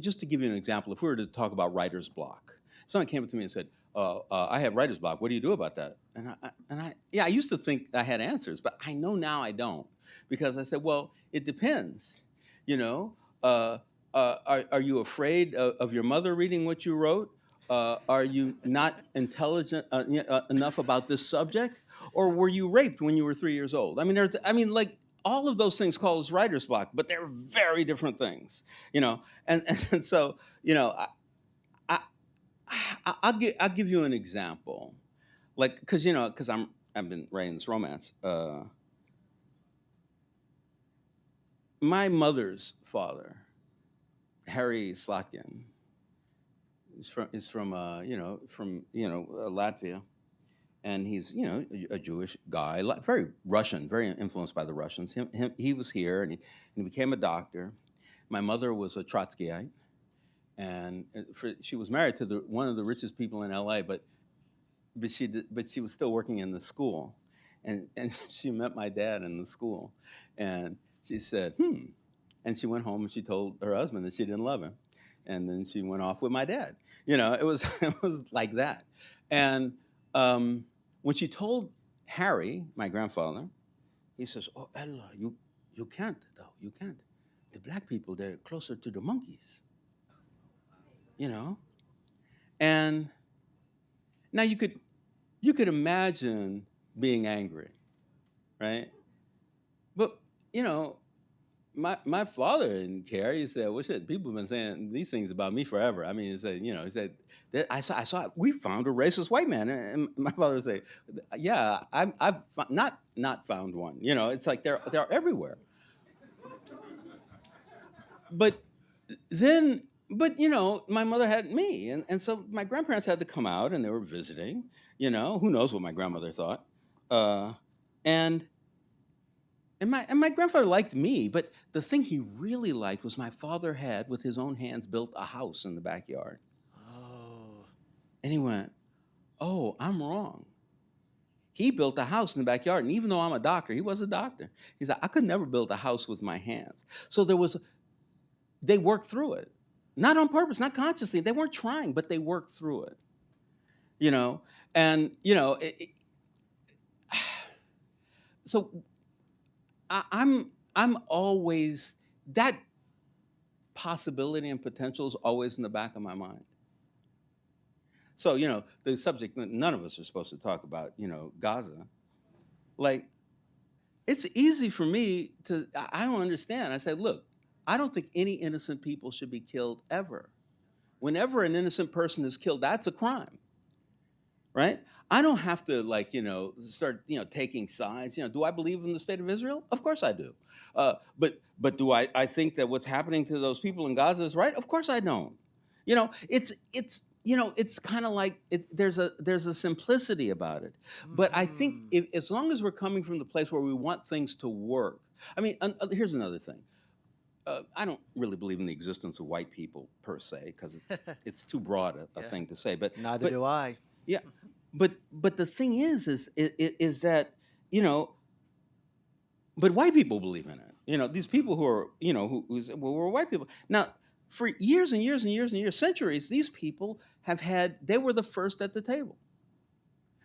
B: just to give you an example, if we were to talk about writer's block, someone came up to me and said, "I have writer's block. What do you do about that?" And I used to think I had answers, but I know now I don't, because I said, well, it depends. Are you afraid of your mother reading what you wrote? Are you not intelligent enough about this subject? Or were you raped when you were 3 years old? Like all of those things call us writer's block, but they're very different things, And so, I'll give you an example, like because I've been writing this romance. My mother's father, Harry Slotkin, is from Latvia, and he's a Jewish guy, very Russian, very influenced by the Russians. He was here, and he became a doctor. My mother was a Trotskyite, and she was married to one of the richest people in L.A., but she was still working in the school, and she met my dad in the school, and she said, and she went home and she told her husband that she didn't love him. And then she went off with my dad. It was like that. And when she told Harry, my grandfather, he says, "Oh, Ella, you can't, though. You can't. The black people, they're closer to the monkeys." And now you could imagine being angry, right? But my father didn't care. He said, "Well, shit, people have been saying these things about me forever." I mean, he said, I saw, we found a racist white man. And my father would say, "Yeah, I've not found one." It's like they're everywhere. But then but my mother had me, and so my grandparents had to come out, and they were visiting. Who knows what my grandmother thought, uh, and my grandfather liked me, but the thing he really liked was my father had, with his own hands, built a house in the backyard.
I: Oh.
B: And he went, "Oh, I'm wrong." He built a house in the backyard, and even though I'm a doctor, he was a doctor. He said, "I could never build a house with my hands." So they worked through it. Not on purpose, not consciously. They weren't trying, but they worked through it. And so I'm always, that possibility and potential is always in the back of my mind. So the subject none of us are supposed to talk about, Gaza. Like, it's easy for me to, I don't understand. I say, look, I don't think any innocent people should be killed ever. Whenever an innocent person is killed, that's a crime, right? I don't have to start taking sides. Do I believe in the state of Israel? Of course I do. But do I think that what's happening to those people in Gaza is right? Of course I don't. It's kind of like there's a simplicity about it. But I think as long as we're coming from the place where we want things to work. I mean, here's another thing. I don't really believe in the existence of white people per se, because it's too broad a thing to say. But
I: Neither do I.
B: Yeah, but the thing is that but white people believe in it. These people who are who say, well, we're white people. Now, for years and years and years and years, centuries, these people they were the first at the table.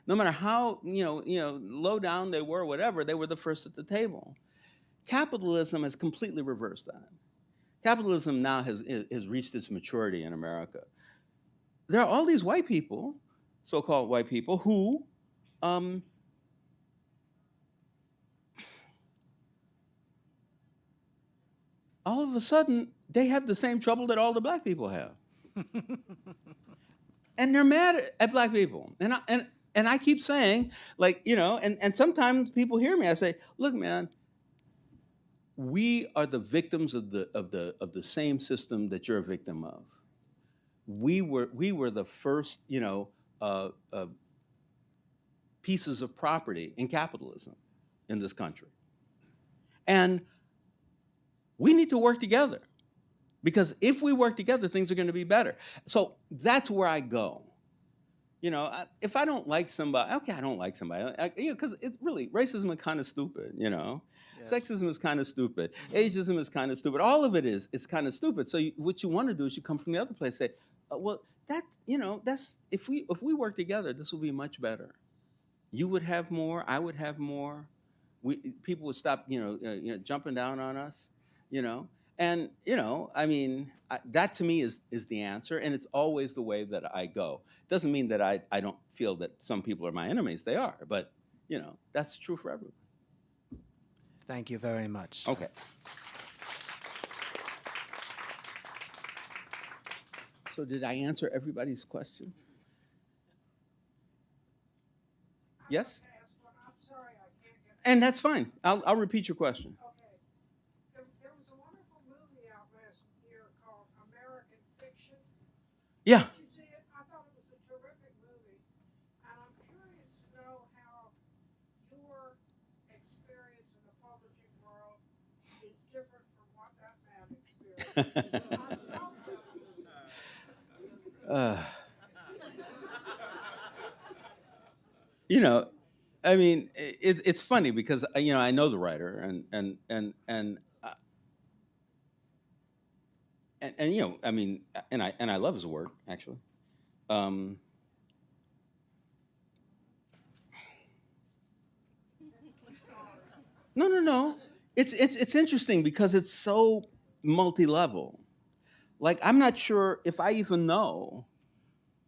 B: No matter how low down they were, whatever, they were the first at the table. Capitalism has completely reversed that. Capitalism now has reached its maturity in America. There are all these white people, so-called white people, who all of a sudden they have the same trouble that all the black people have. And they're mad at black people. And I keep saying, and sometimes people hear me, I say, look, man, we are the victims of the same system that you're a victim of. We were the first, pieces of property in capitalism in this country. And we need to work together, because if we work together, things are going to be better. So that's where I go. If I don't like somebody, okay, I don't like somebody, because it's really, racism is kind of stupid, Yes. Sexism is kind of stupid. Ageism is kind of stupid. All of it is. It's kind of stupid. So what you want to do is you come from the other place and say, well, that's if we work together, this will be much better. You would have more. I would have more. People would stop, jumping down on us, And I mean, that to me is the answer, and it's always the way that I go. Doesn't mean that I don't feel that some people are my enemies. They are, but that's true for everyone.
I: Thank you very much.
B: Okay. So did I answer everybody's question? Yes? And that's fine. I'll repeat your question.
J: Okay. There was a wonderful movie out last year called American Fiction.
B: Yeah.
J: Did you see it? I thought it was a terrific movie. And I'm curious to know how your experience in the publishing world is different from what that man experienced.
B: I mean, it's funny because I know the writer and I mean, and I love his work actually. No. It's interesting because it's so multi-level. Like, I'm not sure if I even know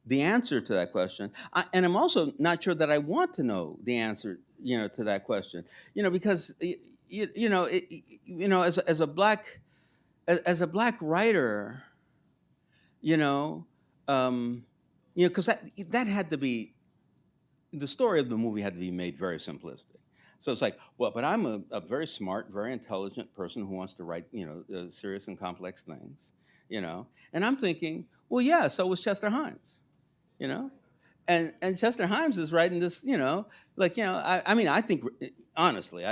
B: the answer to that question, and I'm also not sure that I want to know the answer, to that question, because as a black writer, because that had to be, the story of the movie had to be made very simplistic. So it's like, well, but I'm a very smart, very intelligent person who wants to write, serious and complex things. you know. And I'm thinking, well, yeah, so was Chester Himes, you know. And Chester Himes is writing this, you know, like, you know, I mean, I think, honestly,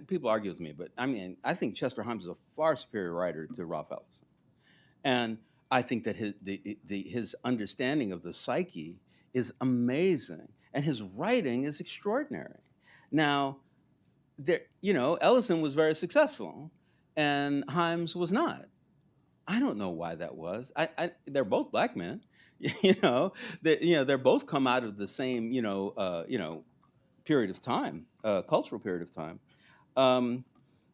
B: people argue with me, but I mean, I think Chester Himes is a far superior writer to Ralph Ellison. And I think that his understanding of the psyche is amazing, and his writing is extraordinary. Now, there, you know, Ellison was very successful, and Himes was not. I don't know why that was. They're both black men, you know. They're both come out of the same, period of time, cultural period of time. Um,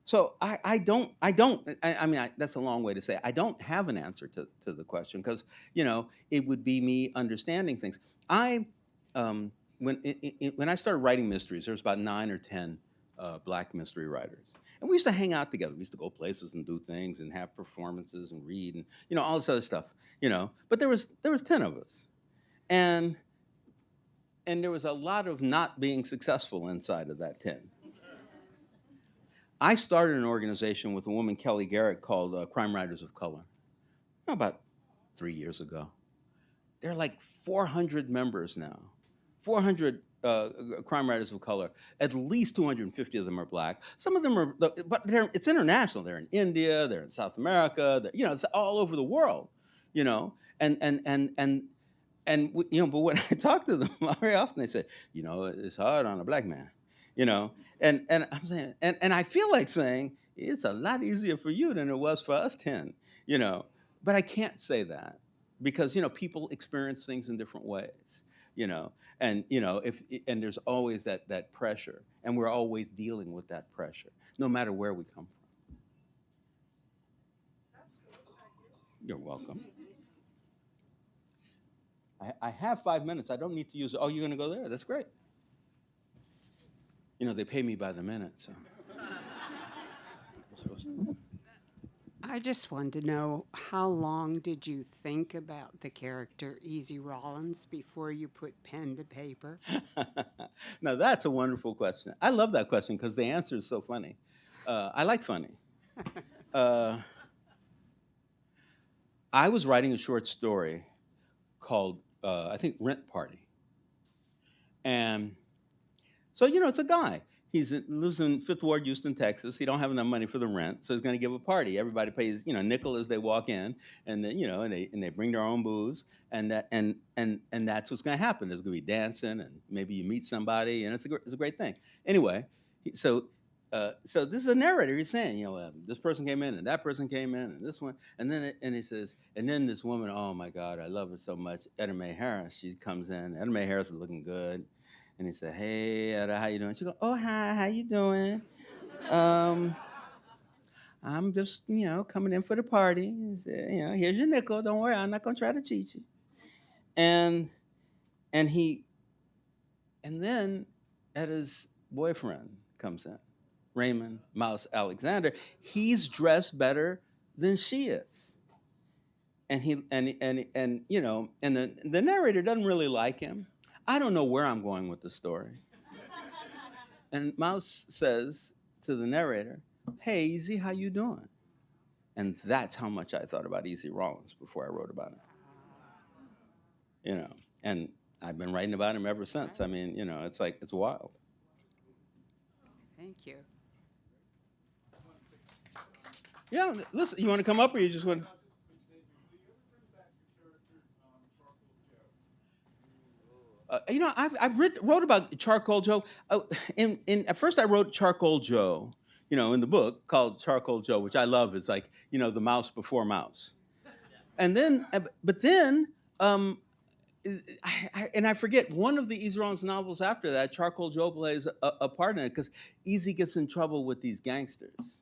B: so I mean, that's a long way to say I don't have an answer to the question, because, you know, it would be me understanding things. I when I started writing mysteries, there was about 9 or 10 black mystery writers, and we used to hang out together. We used to go places and do things and have performances and read and, you know, all this other stuff, you know. But there was 10 of us, and there was a lot of not being successful inside of that 10. I started an organization with a woman, Kelly Garrett, called Crime Writers of Color, about 3 years ago. There are like 400 members now, 400 crime writers of color. At least 250 of them are black. Some of them are, but it's international. They're in India, they're in South America, you know, it's all over the world, you know. You know, but when I talk to them, very often they say, you know, it's hard on a black man, you know. And I'm saying, and I feel like saying, it's a lot easier for you than it was for us 10, you know. But I can't say that, because, you know, people experience things in different ways, you know. And, you know, and there's always that pressure, and we're always dealing with that pressure, no matter where we come from. You're welcome. I have 5 minutes. I don't need to use it. Oh, you're going to go there? That's great. You know, they pay me by the minute, so. We're supposed to.
K: I just wanted to know, how long did you think about the character Easy Rollins before you put pen to paper?
B: Now, that's a wonderful question. I love that question because the answer is so funny. I like funny. I was writing a short story called, I think, Rent Party. And so, you know, it's a guy. He lives in Fifth Ward, Houston, Texas. He don't have enough money for the rent, so he's going to give a party. Everybody pays, you know, nickel as they walk in, and then, you know, and they bring their own booze, and that's what's going to happen. There's going to be dancing, and maybe you meet somebody, and it's a great thing. Anyway, so this is a narrator. He's saying, you know, this person came in, and that person came in, and this one, and then he says, and then this woman, oh my God, I love her so much, Edna Mae Harris. She comes in. Edna Mae Harris is looking good. And he said, hey, Etta, how you doing? She go, oh, hi, how you doing? I'm just, you know, coming in for the party. He said, you know, here's your nickel. Don't worry, I'm not going to try to cheat you. And then Etta's boyfriend comes in, Raymond Mouse Alexander. He's dressed better than she is. And you know, and the narrator doesn't really like him. I don't know where I'm going with the story. And Mouse says to the narrator, hey, Easy, how you doing? And that's how much I thought about Easy Rollins before I wrote about him. You know, and I've been writing about him ever since. I mean, you know, it's like, it's wild.
K: Thank you.
B: Yeah, listen, you want to come up, or you just want to? You know, I've wrote about Charcoal Joe. At first I wrote Charcoal Joe, you know, in the book called Charcoal Joe, which I love. It's like, you know, the mouse before mouse. And then, but then, I forget, one of the Easy Rollins novels after that, Charcoal Joe plays a part in it, because Easy gets in trouble with these gangsters.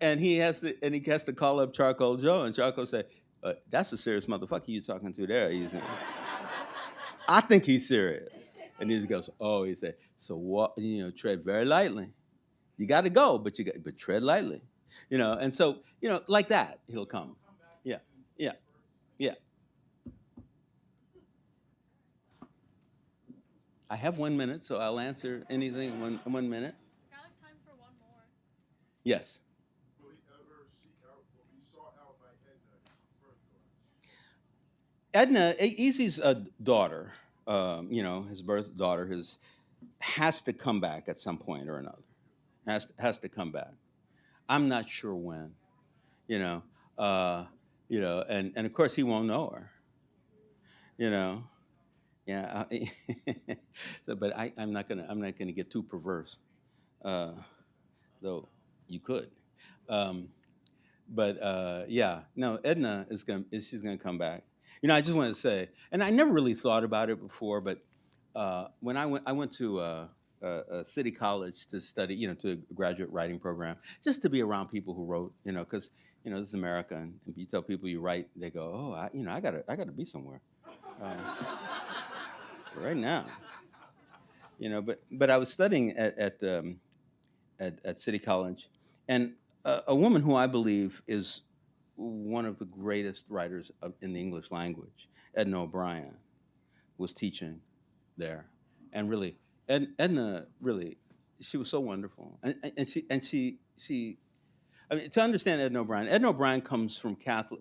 B: And he has to call up Charcoal Joe, and Charcoal say, that's a serious motherfucker you talking to there, Easy. I think he's serious. And he goes, oh, he said, so what, you know, tread very lightly. You got to go, but tread lightly. You know, and so, you know, like that, he'll come. Yeah, yeah, yeah. I have 1 minute, so I'll answer anything in 1 minute.
A: Got time for one more.
B: Yes.
D: Will he ever seek out, will he sought out
B: Edna, Easy's daughter, his birth daughter, has to come back at some point or another. Has to come back. I'm not sure when. You know, uh, and of course he won't know her. You know, yeah. So, but I'm not gonna get too perverse, uh, though you could. Um, but yeah, no, Edna she's gonna come back. I just want to say, and I never really thought about it before, but when I went to a city college to study, to a graduate writing program, just to be around people who wrote, because this is America, and you tell people you write, they go, oh, I gotta be somewhere, right now, but I was studying at City College, and a woman who I believe is one of the greatest writers in the English language, Edna O'Brien, was teaching there, and really, Edna really, she was so wonderful, and she. I mean, to understand Edna O'Brien comes from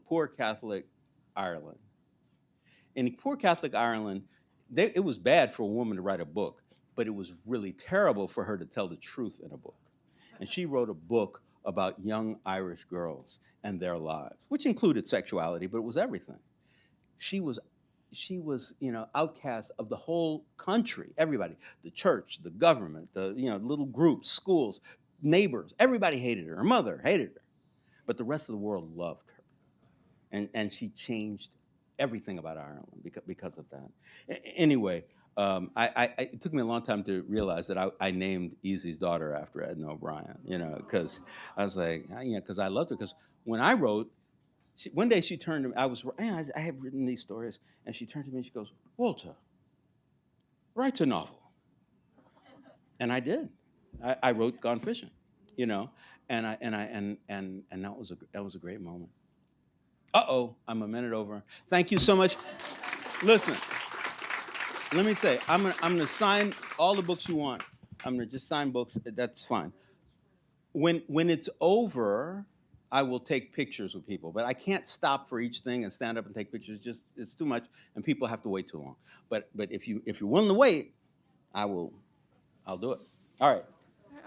B: poor Catholic Ireland. In poor Catholic Ireland, it was bad for a woman to write a book, but it was really terrible for her to tell the truth in a book. And she wrote a book about young Irish girls and their lives, which included sexuality, but it was everything. She was outcast of the whole country, everybody, the church, the government, the little groups, schools, neighbors, everybody hated her. Her mother hated her, but the rest of the world loved her, and she changed everything about Ireland because of that. Anyway, it took me a long time to realize that I named Easy's daughter after Edna O'Brien, because I was like, because I loved her. Because when I wrote, one day she turned to me. I have written these stories, and she turned to me and she goes, Walter, write a novel. And I did. I wrote Gone Fishing, and that was a great moment. I'm a minute over. Thank you so much. Listen, let me say, I'm gonna sign all the books you want. I'm gonna just sign books. That's fine. When it's over, I will take pictures with people, but I can't stop for each thing and stand up and take pictures. It's too much, and people have to wait too long. But if you're willing to wait, I'll do it. All right.